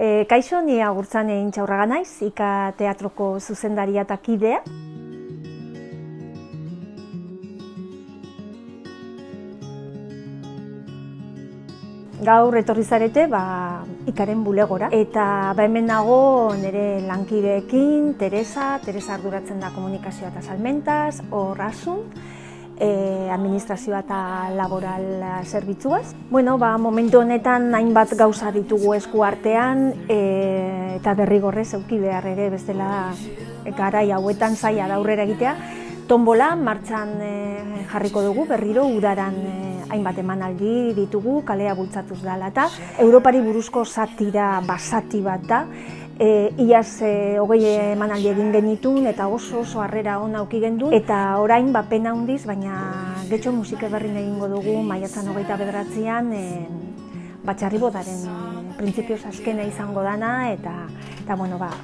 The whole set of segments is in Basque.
Kaixo, ni Agurtzane Intxaurraga naiz, IKA Teatroko zuzendaria eta kidea. Gaur etorri zarete IKAren bulegora. Eta hemen nago nire lankideekin, Teresa arduratzen da komunikazioa eta salmentaz, Orrasun, administrazioa eta laboral zerbitzuaz. Momentu honetan hainbat gauza ditugu esku artean eta derrigorrez eduki behar ere bestela garai hauetan zaila da aurrera egitea. Tombola martxan jarriko dugu berriro udaran hainbat emanaldi ditugu kalea bultzatuz dela eta Europari buruzko satira basati bat da. Iaz 20 emanaldi egin genitun eta oso harrera ona eduki gendu eta orain pena handiz, baina getxo musika berrin egingo dugu maiatzan 29an Batxarribotaren printzipioz azkena izango dana eta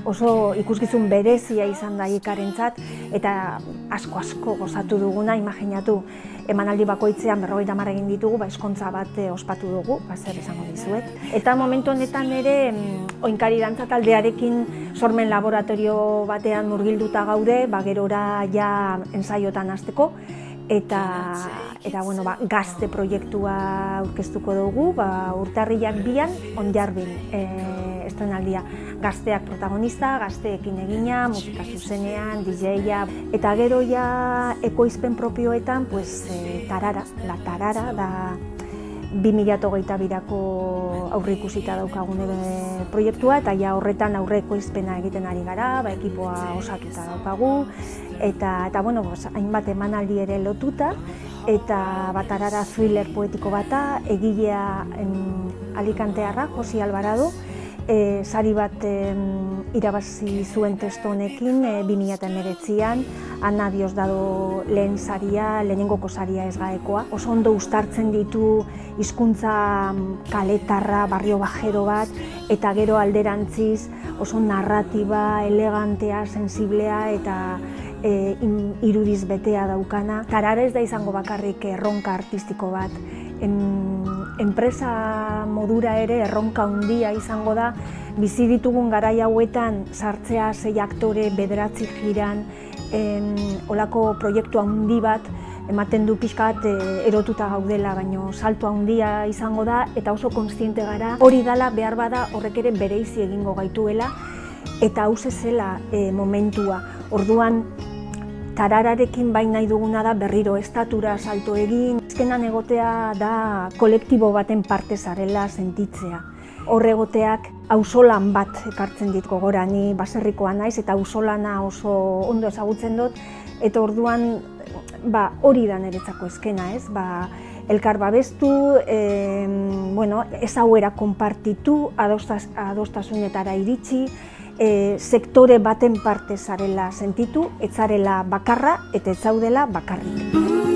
oso ikuskizun berezia izan da IKArentzat eta asko gozatu duguna, imaginatu emanaldi bakoitzean 50 egin ditugu, eskontza bat ospatu dugu, zer esango dizuet. Eta momentu honetan ere Oinkari dantza taldearekin sormen laboratorio batean murgilduta gaude, gerora ja ensaiotan hasteko eta gazte proiektua aurkeztuko dugu, urtarrilak 2an Onjarbin estrenaldia. Gazteak protagonista, gazteekin egina, musika zuzenean, DJ-a, eta gero ja ekoizpen propioetan, Tarara, La Tarara, da 2022ko aurreikusita daukagune proiektua, eta ja horretan aurre ekoizpena egiten ari gara, ekipoa osatuta daukagu, eta hainbat emanaldi ere lotuta, eta Tarara thriller poetiko bata, egilea Alicantearra, Josi Alvarado, sari bat irabazi zuen testu honekin 2019an, Ana Diosdado lehen saria, lehenengoko saria ez gaekoa. Oso ondo uztartzen ditu hizkuntza kaletarra, barrio bajero bat, eta gero alderantziz oso narratiba, elegantea, sensiblea eta irudiz betea daukana. Tarara ez da izango bakarrik erronka artistiko bat. Enpresa modura ere erronka handia izango da, bizi ditugun garai hauetan sartzea 6 aktore 9 jiran, olako proiektu handi bat ematen du pixkat erotuta gaudela, baino salto handia izango da eta oso kontziente gara hori dela behar bada horrek ere bereizi egingo gaituela eta hau zela momentua. Orduan Tarararekin bain nahi duguna da berriro estatura salto egin, azkenan egotea da kolektibo baten parte zarela sentitzea. Hor egoteak auzolan bat ekartzen dit gogora, ni baserrikoa naiz eta auzolana oso ondo ezagutzen dut, eta orduan hori da niretzako eskena, ez? Elkar babestu, ezauera konpartitu, adostasunetara iritsi, sektore baten parte zarela sentitu, ez zarela bakarra eta ez zaudela bakarrik.